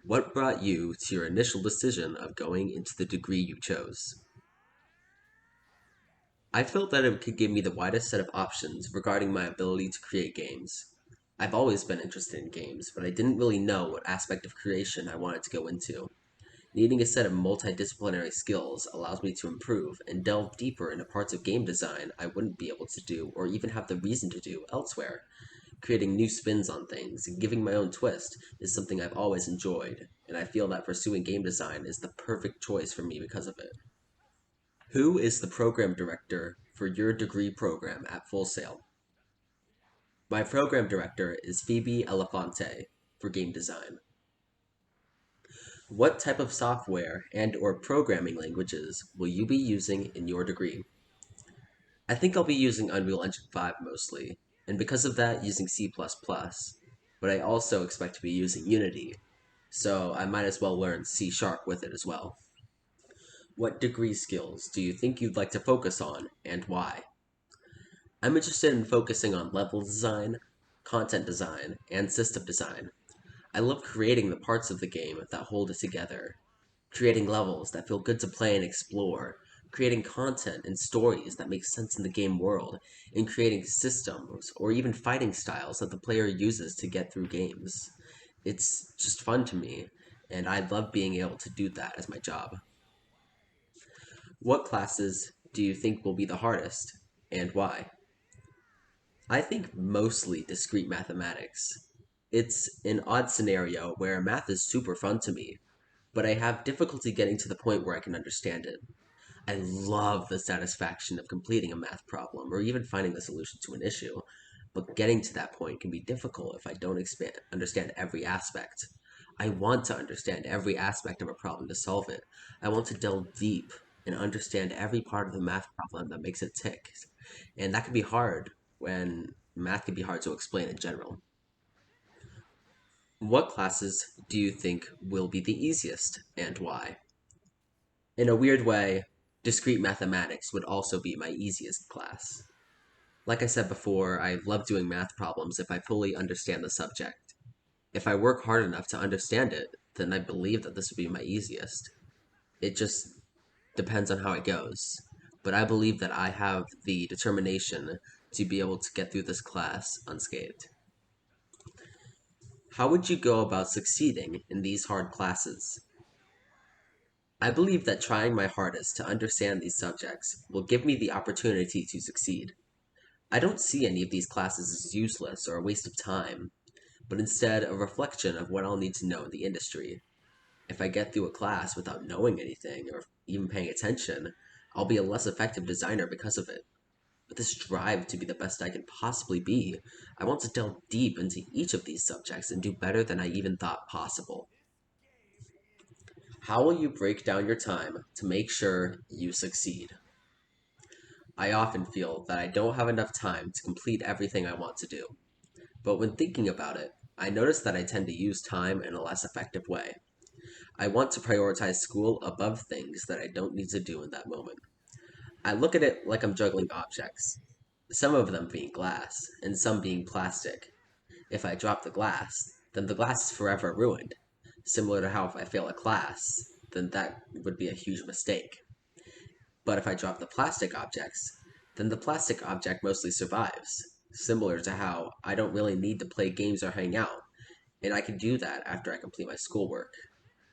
What brought you to your initial decision of going into the degree you chose? I felt that it could give me the widest set of options regarding my ability to create games. I've always been interested in games, but I didn't really know what aspect of creation I wanted to go into. Needing a set of multidisciplinary skills allows me to improve and delve deeper into parts of game design I wouldn't be able to do or even have the reason to do elsewhere. Creating new spins on things and giving my own twist is something I've always enjoyed, and I feel that pursuing game design is the perfect choice for me because of it. Who is the program director for your degree program at Full Sail? My program director is Phoebe Elefante for game design. What type of software and or programming languages will you be using in your degree? I think I'll be using Unreal Engine 5 mostly, and because of that using C++, but I also expect to be using Unity, so I might as well learn C Sharp with it as well. What degree skills do you think you'd like to focus on, and why? I'm interested in focusing on level design, content design, and system design. I love creating the parts of the game that hold it together, creating levels that feel good to play and explore, creating content and stories that make sense in the game world, and creating systems or even fighting styles that the player uses to get through games. It's just fun to me, and I love being able to do that as my job. What classes do you think will be the hardest, and why? I think mostly discrete mathematics. It's an odd scenario where math is super fun to me, but I have difficulty getting to the point where I can understand it. I love the satisfaction of completing a math problem or even finding the solution to an issue, but getting to that point can be difficult if I don't understand every aspect. I want to understand every aspect of a problem to solve it. I want to delve deep and understand every part of the math problem that makes it tick. And that can be hard when math can be hard to explain in general. What classes do you think will be the easiest and why? In a weird way, discrete mathematics would also be my easiest class. Like I said before, I love doing math problems if I fully understand the subject. If I work hard enough to understand it, then I believe that this would be my easiest. It just depends on how it goes. But I believe that I have the determination to be able to get through this class unscathed. How would you go about succeeding in these hard classes? I believe that trying my hardest to understand these subjects will give me the opportunity to succeed. I don't see any of these classes as useless or a waste of time, but instead a reflection of what I'll need to know in the industry. If I get through a class without knowing anything or even paying attention, I'll be a less effective designer because of it. With this drive to be the best I can possibly be, I want to delve deep into each of these subjects and do better than I even thought possible. How will you break down your time to make sure you succeed? I often feel that I don't have enough time to complete everything I want to do. But when thinking about it, I notice that I tend to use time in a less effective way. I want to prioritize school above things that I don't need to do in that moment. I look at it like I'm juggling objects, some of them being glass and some being plastic. If I drop the glass, then the glass is forever ruined. Similar to how if I fail a class, then that would be a huge mistake. But if I drop the plastic objects, then the plastic object mostly survives. Similar to how I don't really need to play games or hang out, and I can do that after I complete my schoolwork.